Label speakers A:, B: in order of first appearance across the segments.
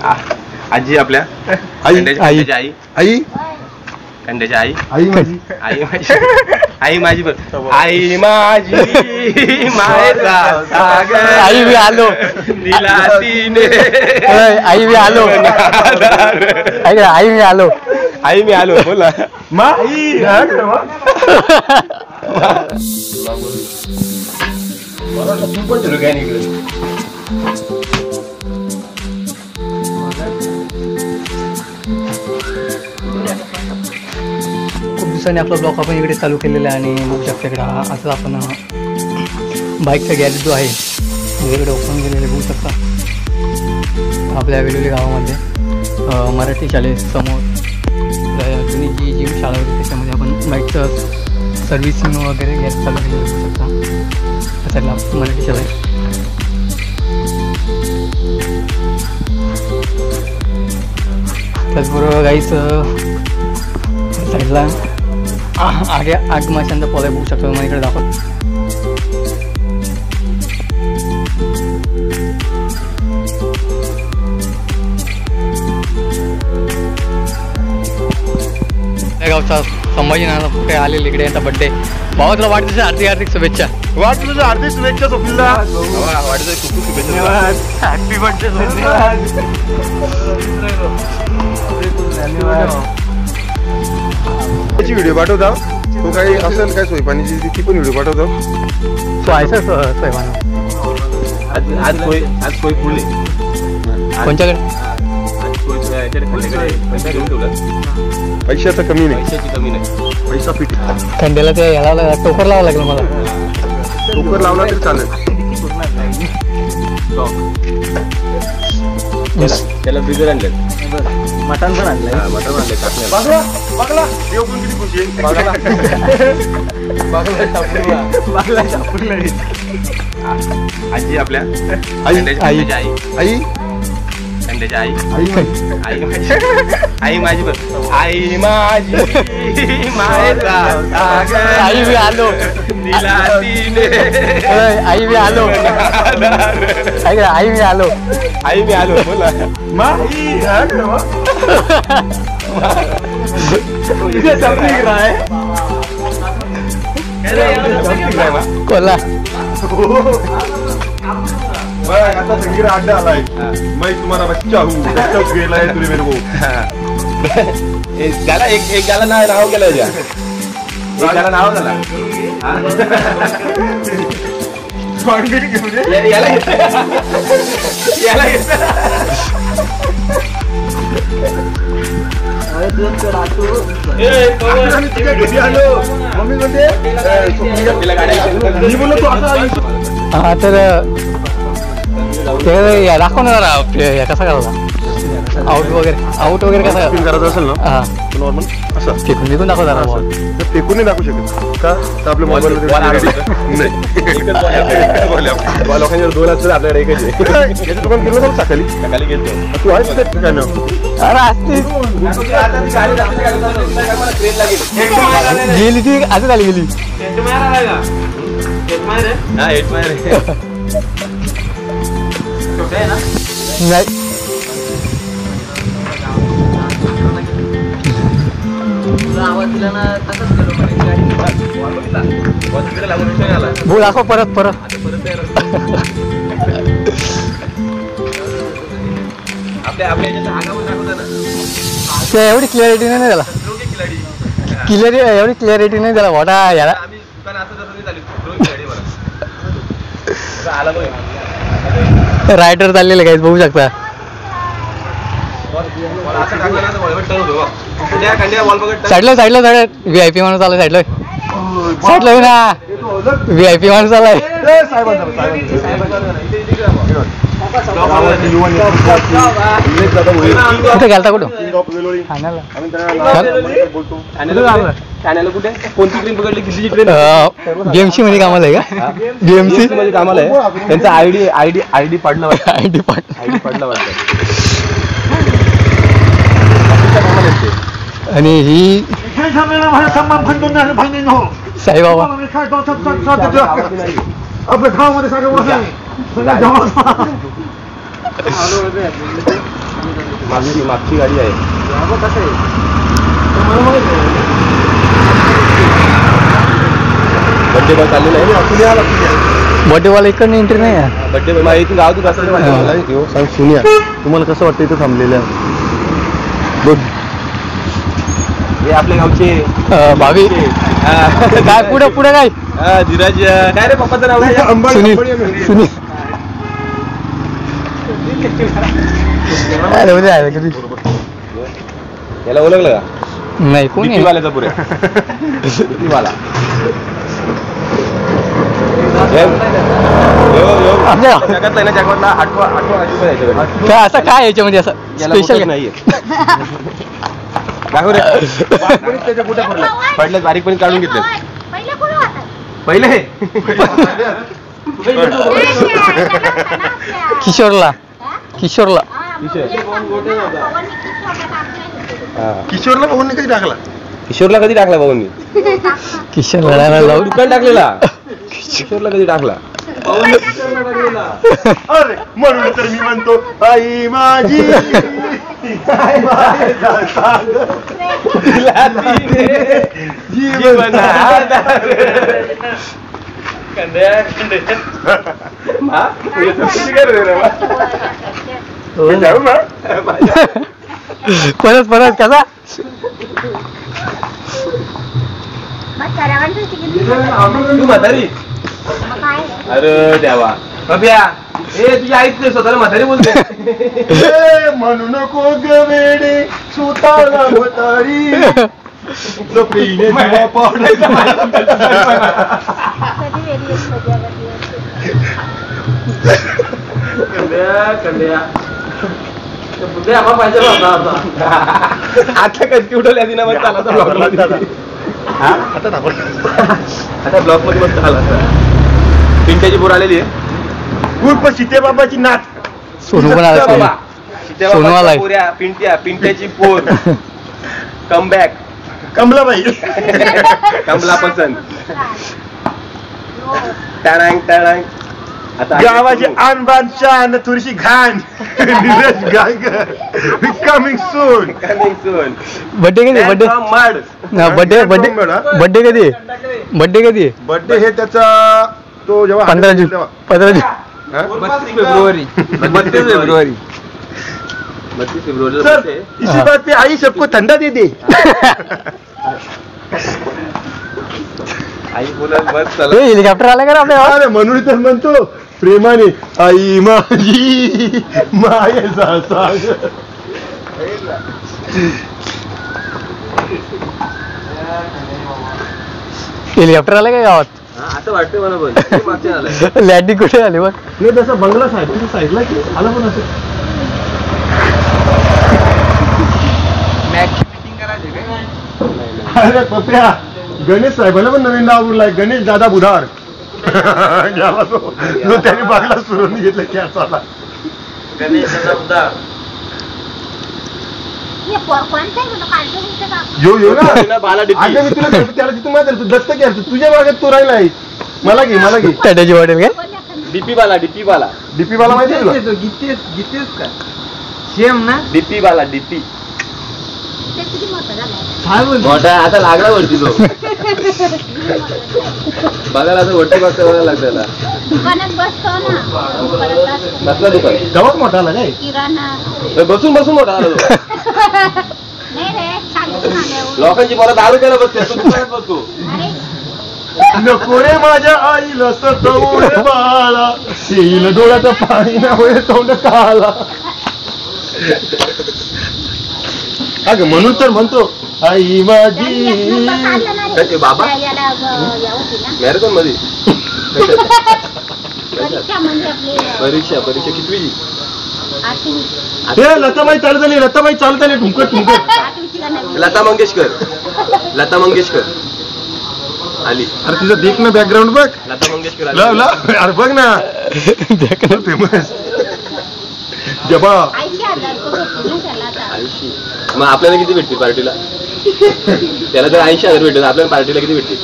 A: आजी आपल्या कंड्याची आई आई कंड्याची आई आई माझी आई माझी आई माझी आई माझी मायचा सागर
B: आई मी आलो
A: दिला तिने
B: आई मी आलो आई मी आलो
A: आई मी आलो बोला
B: खूप दिवसांनी आपला ब्लॉग आपण इकडे चालू केलेला आहे आणि बघू शकता इकडे असं आपण बाईकचा गॅरेज जो आहे इकडे ओपन केलेले बघू शकता आपल्या वेगवेगळ्या गावामध्ये मराठी शाळेसमोर जुनी जी जिम शाळा होती त्याच्यामध्ये आपण बाईकचं सर्व्हिसिंग वगैरे गॅरेज चालू केलेलं बघू शकता त्या साईडला मराठी शाळा आहे. त्याचबरोबर गाईच साईडला आग माशांचा पोला बघू शकतो मला इकडे दाखव. गावचा संभाजीनगर कुठे आलेले इकडे यांचा बड्डे. भावा तुला वाढदिवस हार्दिक शुभेच्छा.
A: वाढदिवस हार्दिक शुभेच्छा स्वप्नीलला. वाढदिवस खूप शुभेच्छा. हॅपी बर्थडे त्याची व्हिडिओ पाठवता तो काही असेल काय सोयपाणीची ती पण व्हिडिओ पाठवतो.
B: तो आहे सर सोयपान
A: आज सोय फुले
B: कोणच्याकडे
A: पैशाचं कमी नाही पैसा फिट
B: खंड्याला ते याला टोकर लावावं लागलं मला.
A: टोकर लावला तरी चालेल त्याला बिगर आणलं
B: मटण पण आणलंय
A: मटण आणले आजी आपल्या आई आई आई कंड्याची आई आई माझी आई माझी आई माझी मायचा सागर
B: आई मी आलो
A: दिला तिने
B: आई मी आलो आई मी आलो
A: आई मी आलो बोला
C: कोला
A: आता संगीत अड्डा आलाय मैं तुम्हारा बच्चा हूँ गेला है तुझे मेरे को गाला एक गाला नाव केलं एक गाला नाव झाला
B: हा तर दाखव ना जरा कसा करायचा आउट वगैरे कसा
A: करायचं असेल ना
B: हा
A: नॉर्मल असं
B: फेकून दाखव जरा बॉल.
A: फेकून नाही दाखवू शकत का तर आपल्या मोबाईल लोकांच्या दोन असतात आपल्याकडे एकच आहे. दुकान गेलो ना सकाळी गेलो तू आहेस ठिकाण
B: अरे असते गेली ती असं झाली गेली नाही बोल दाखव परत एवढी क्लिअरिटी नाही त्याला एवढी क्लिअरिटी नाही त्याला वाटा याला रायडर चाललेले काही बघू शकता. साईडला VIP माणूस आला साईडला ना VIP माणूस आलाय. कुठे गेलता कुठं BMC मध्ये कामाला आहे का BMC
A: मध्ये कामाला आहे त्यांचा आयडी पडला
B: आणि ही साईबाबा
A: आपल्या गावामध्ये मागची गाडी आहे. बड्डे बॉय चाललेला आहे.
B: बर्थडे वाला इकडनं एंट्री नाही आहे.
A: बड्डे बॉय इथून गावातून असं
C: सांग सुनिया, तुम्हाला कसं वाटतं इथं थांबलेलं बघ.
A: हे आपल्या गावचे
B: भावी काय पुढे पुढे काय
A: धीरज काय रे पप्पाचं नाव काय?
B: सुनील. अरे उद्या आहे कधी
A: याला ओळखलं का?
B: नाही कोणी
A: वाल्याचा पुरे वाला जगातला आहे ना, जगातला आठवा
B: काय असं काय याच्यामध्ये असं स्पेशल
A: नाहीये. त्याच्या कुठे पडलं बारीक पण काढून घेतलं पहिले
B: किशोरला किशोरला
C: किशोरला भाऊंनी कधी टाकला?
A: किशोरला कधी टाकला भाऊंनी?
B: किशोरला लावून
A: दुकान टाकलेला. किशोरला कधी टाकला?
C: अरे म्हणून तर मी म्हणतो आई माझी
B: परत परत कसा
A: तू म्हातारी? अरे देवा बब्या, ए तुझी आईच नाही स्वतःला म्हातारी बोलते.
C: म्हणू नको ग वेडे सुताला म्हातारी जपीने जीवा पाडायचा.
A: आता कधी उठवल्या दिना मग चालला आता ब्लॉक मध्ये मस्त आला. पिंट्याची बोर आलेली आहे.
C: उर्फ सीते बाबाची नात.
B: सोनू पण आला. सोनू आलाय.
A: पिंट्याची पोर कमबॅक.
C: कमलाबाई
A: कमला पसंत. टाळांग टाळांग. आता
C: गावाची आणबान शान थोडीशी घाण. Neeraj Gaikar coming soon.
B: Birthday कधी? बर्थडे
A: माड.
B: बर्थडे बर्थडे बर्थडे कधी? बर्थडे कधी?
C: बर्थडे हे त्याचा तो जेव्हा
B: 15 जून. 15 जून.
A: 32 फेब्रुवारी. 32 फेब्रुवारी. 32 फेब्रुवारी.
C: सर इसी बात पे आई सबको ठंडा दे दे.
A: आई बोलत बस चला.
B: हेलिकॉप्टर आला का आपल्या?
C: अरे म्हणून तर म्हणतो प्रेमाने आई माझी मायेचा सागर.
B: हेलिकॉप्टर आला का गावात?
A: आता वाटतंय मला पण मागच्या आलाय.
B: लँडिंग कुठे झाली बघ?
C: नाही तसं बंगला साईडला की आला पण असं. अरे पप्या गणेश साहेबांना पण नवीन नाव उरलाय. गणेश दादा बुधार. गेला तो त्याने बंगला सुरून घेतलं कॅसाला.
A: गणेश दादा बुधार.
C: यो ना
A: बाला
C: अगं मी तुला त्याला तिथून माहिती दत्त घ्यायचं तुझ्या बागेत तो राहिला आहे. मला घे मला घे.
B: त्याची वाटेल काय?
A: डीपी बाला
C: डीपी वाला माहिती आहे तुला?
A: गीतेस का सेम ना? डीपी बाला डीपी मोठा आता लागला वरती तो. बघायला असं वरती बघता बघायला लागतं त्याला. कसला दुकान?
C: गावात मोठा आला काय?
A: बसून बसून मोठा आला तो. लोकांची परत दारू प्यायला बसते तो दुकानात बसतो.
C: नको रे माझ्या आईला सतवू रे बाळा येईल डोळ्याचं पाणी ना होईल तोंड काला. अगं म्हणून तर म्हणतो आई माझी.
A: बाबा मॅरेथॉन मध्ये परीक्षा कितवीची?
C: हे लताबाई चालत आली ठुमकत.
A: लता मंगेशकर आली.
C: अरे तिचं देख ना बॅकग्राऊंड बघ.
A: लता मंगेशकर आली.
C: अरे बघ ना फेमस जबा.
A: 80. मग आपल्याला किती भेटतील पार्टीला? त्याला जर 80,000 भेटत आपल्याला पार्टीला किती भेटतील?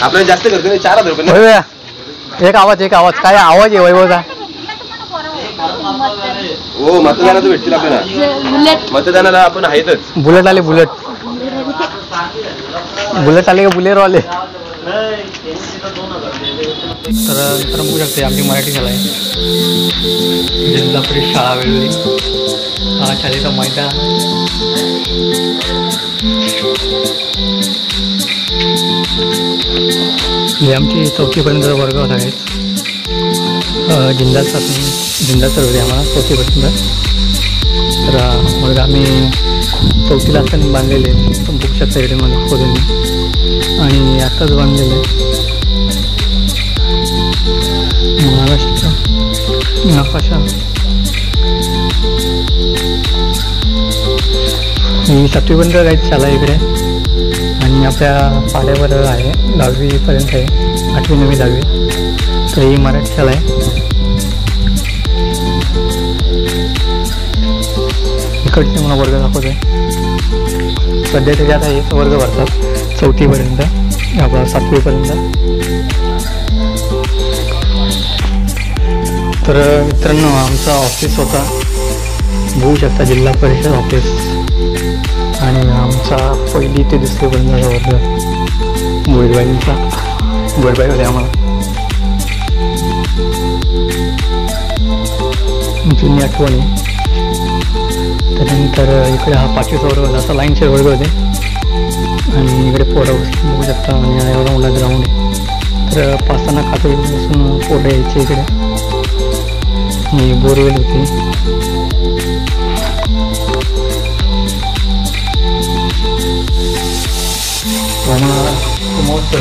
A: आपल्याला जास्त करतो 4,000 रुपये.
B: एक आवाज काय आवाज आहे वैभवचा?
A: हो मतदानाचं भेटतील आपल्याला. मतदानाला आपण आहेतच.
B: बुलेट आले, बुलेट आले का बुलेरो आले. तर बघू शकते आपली मराठी शाळा आहे, जिल्हा परिषद शाळा वेळोळी. हा शाळेचा मैदान. हे आमची 4थीपर्यंत वर्ग आहेत. जिंदाल सर होते आम्हाला 4थीपर्यंत. तर वर्ग आम्ही 4थीला असताना बांधलेले बघू शकता इकडे मला खोदून, आणि आत्ताच बांधलेले. महाराष्ट्र नकाशा ही 7वीपर्यंत काही शाळा इकडे, आणि आपल्या पाड्यावर आहे 10वीपर्यंत आहे, 8वी 9वी 10वी. तर ही मराठी शाळा आहे. इकडचे मला वर्ग दाखवतो आहे. सध्या त्याच्यात आहे वर्ग भरतात 4थीपर्यंत, आपला 7वीपर्यंत. तर मित्रांनो आमचा ऑफिस होता, बघू शकता जिल्हा परिषद ऑफिस. आणि आमचा 1ली ते 2रीपर्यंतचा वर्ग बोरबाई होते आम्हाला. जुनी आठवणी. त्यानंतर इकडे हा 5वीचा वर्ग होता, असा लाईनचे वर्ग होते. आणि इकडे पोरं बघू शकता, आणि एवढा मोठा ग्राउंड आहे. तर पाचताना कातळीपासून पोरं यायचे इकडे. ही बोरवेल होती. आम्हाला महोत्सव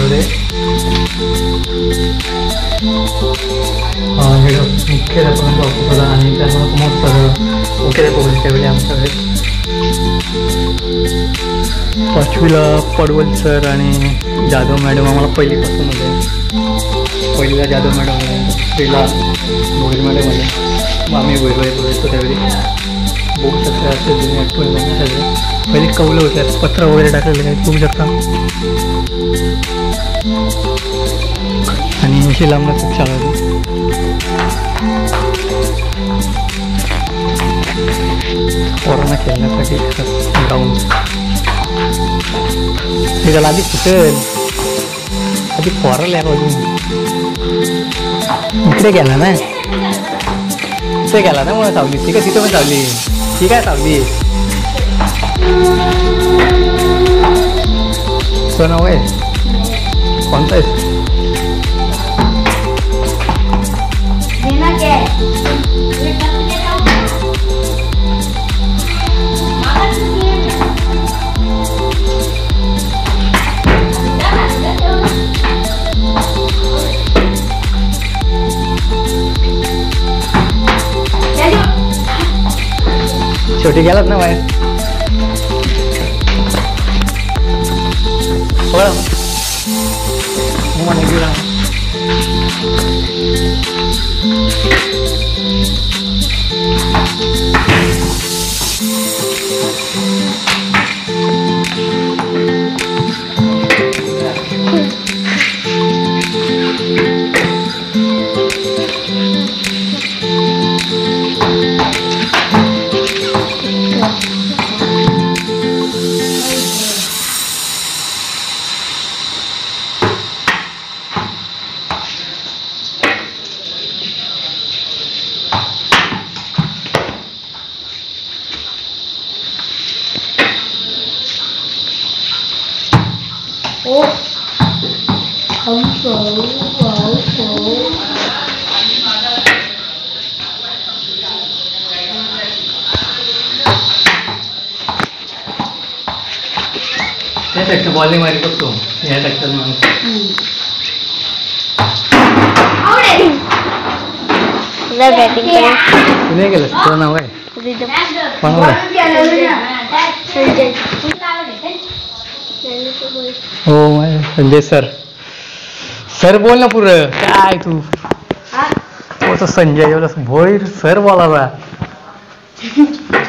B: मुख्याध्यापकांचा ऑफिस होता, आणि त्यामुळे महोत्सव मुख्याध्यापक त्यावेळी आमच्याकडे. 5वीला पडवल सर आणि जाधव मॅडम आम्हाला पहिलीपासून होते. पहिलीला जाधव मॅडम होते, 2रीला भोईर मॅडम होते. आम्ही भोईरबाई बोलायचो त्यावेळी. बघू शकता असे जुने आठवणी सगळे. पहिले कौलं होते, पत्र वगैरे टाकलेले आहेत बघू शकता. आणि अशी लांबच शाळा होती. पोरांना खेळण्यासाठी ग्राउंड. त्याला आधी सुटेल, आधी पोराला बाजून इकडे गेला ना, इथे गेला ना मग सावली. ठीक आहे, तिथे पण सावली. ठीक आहे सावली. तुझं नाव आहे कोणतं आहे? शेवटी गेलात ना बाहेर. मला गेला. बॉलिंग मारी करतो या टॅक्टर तू नाही केलं. तुझं नाव आहे हो संजय सर. सर बोल ना पुरं काय तू. हो तो संजय भोईर सर बोला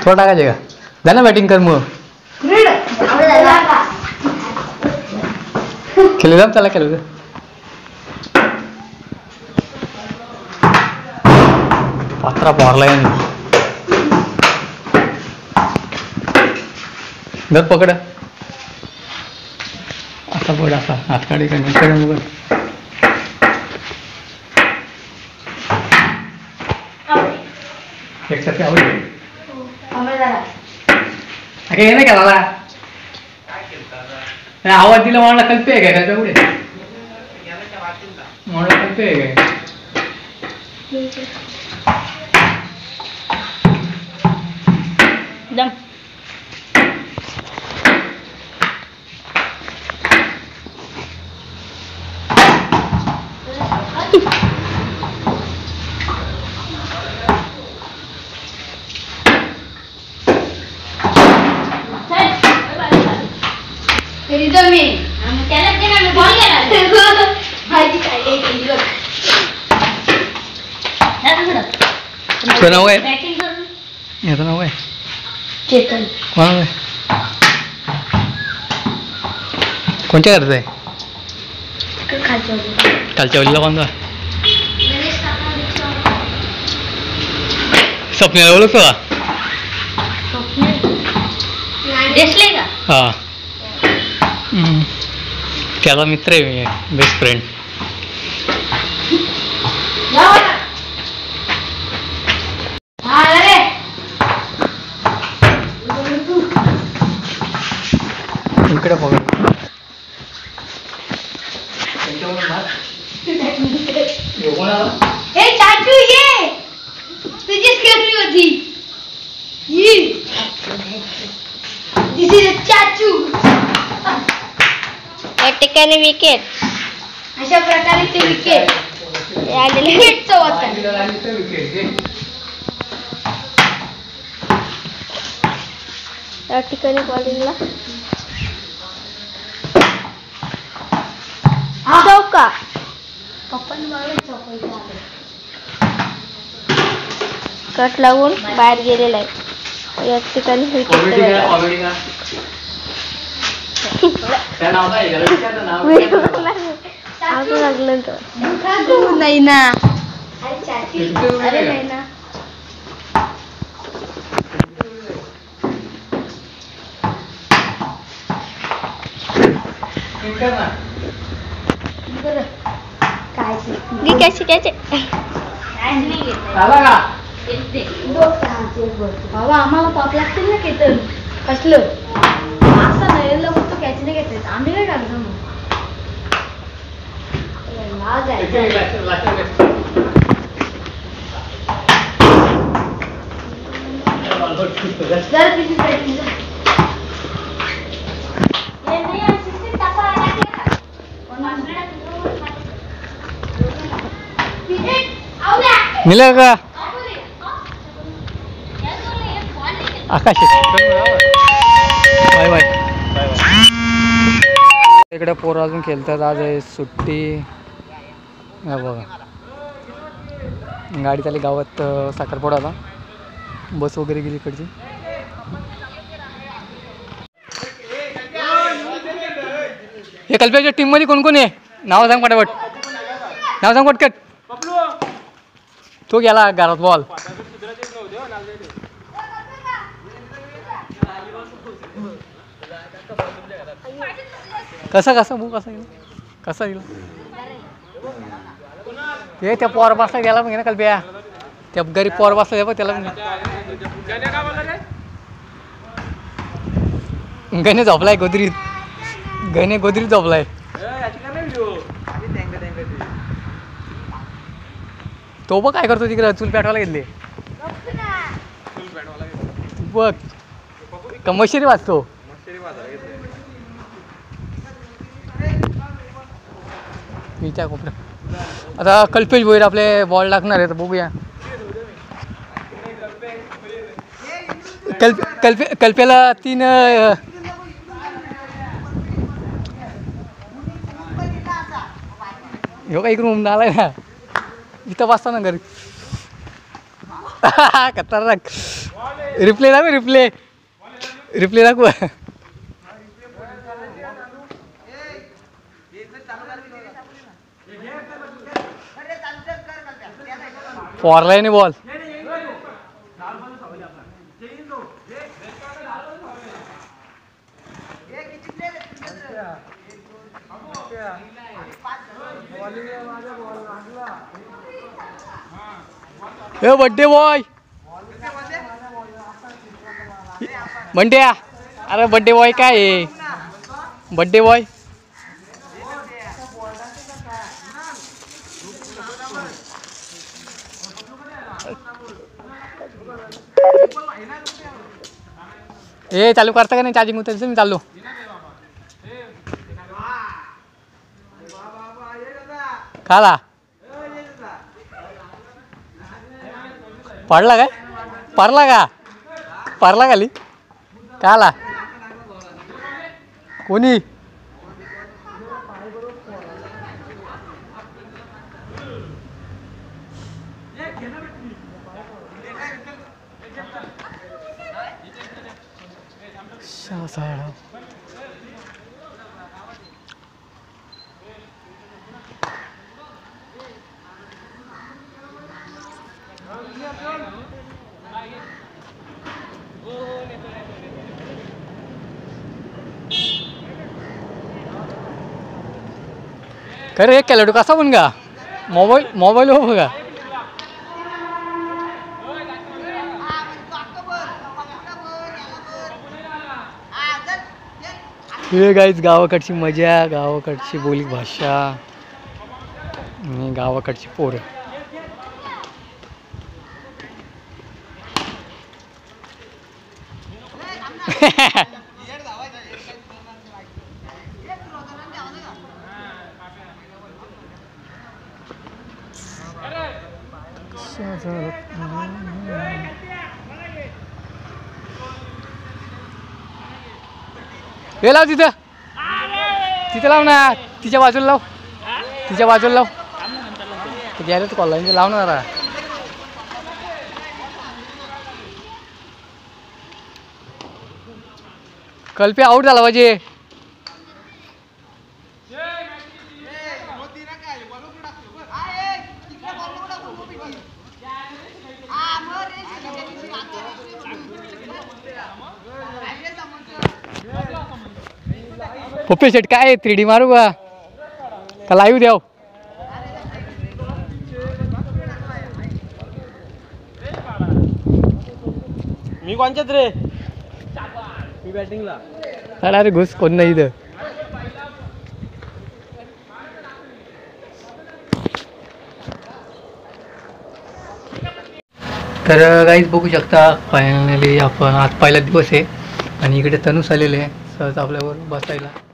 B: थोडा टाकायचे का. जा ना बॅटिंग कर मग. खेळू जा त्याला खेळू. पात्र मात्र पोरलाय घर पकड असा पड असा हात काढी का नाही एकसारखी आवडली हे नाही का दादा आवाज दिला म्हणला कल्पे आहे काय पुढे म्हणला कल्पे आहे काय
D: दम
B: तुझं नाव आहे याचं नाव आहे
D: चेतन
B: कोण आहे कोणत्या घरचं आहे कालच्या वलीला कोणता स्वप्नाला ओळखतो का हा त्याचा मित्र आहे मी बेस्ट फ्रेंड इकडे बघा
D: चाचू ये तुझीच खेळणी होती दिस इज चाचू या ठिकाणी विकेट अशा प्रकारे ते विकेट विकेटचं होतं या ठिकाणी बॉलिंगला चौका कट लावून बाहेर गेलेला आहे या ठिकाणी नाही ना अरे नाही ना काय शिकायचे बाबा आम्हाला पाप लागतील ना केतन कसलं असं नाही मग तो कॅच नाही घेत आम्ही काय टाकतो मग
B: मिळेल का आकाश बाय बाय इकडे पोरं अजून खेळतात आज आहे सुट्टी हा बघा गाडी चाली गावात साखरपुडाला बस वगैरे गेली इकडची हे कल्प्याच्या टीम मध्ये कोण कोण आहे नाव सांग पटापट नाव सांग पटकट तो गेला घरात बॉल कसा कसा भाऊ कसा गेला कसा गेला ते त्या पोर बसला गेला मग ना काल बिया त्या गरीब पोर बसला बघ त्याला गणे झोपलाय गोदरीत गणे गोदरीत झोपलाय तो बघ काय करतो तिकडे चूल पेटवायला घेतले बघ का मशिरी वाचतो मी त्या कोपऱ्यात आता कल्पेश भोईर आपले बॉल टाकणार आहे तर बघूया कल्पेला 3 हो का इकडून उमदा आलाय ना इथं वाचता ना घरी खतरनाक रिप्ले दाखव रिप्ले दाखव फॉरलाय नाही बॉल ए बड्डे बॉय बंट्या अरे बड्डे बॉय काय आहे बड्डे बॉय ए चालू करता का नाही चार्जिंग उतरायचं मी चाललो खाला पडला काय पारला का पारला खाली काला कोणी शासाळा काय रे केला कसा पण का मोबाईल हो बघा हे गाईच गावाकडची मजा गावाकडची बोली भाषा आणि गावाकडची पोरं हे लाव तिथं तिथं लाव ना तिच्या बाजूला लाव तिच्या बाजूला लाव घ्यायला तर कॉल लाव ना जरा कल्पे आउट झाला पाहिजे पप्पे शेट काय 3D मारू का लाईव्ह द्याव
A: मी कोणच्यात रे मी बॅटिंगला
B: अरे घुस कोण नाही इथं तर गाईज बघू शकता फायनली आपण आज पहिला दिवस आहे आणि इकडे तनुस आलेले आहे सहज आपल्यावर बसायला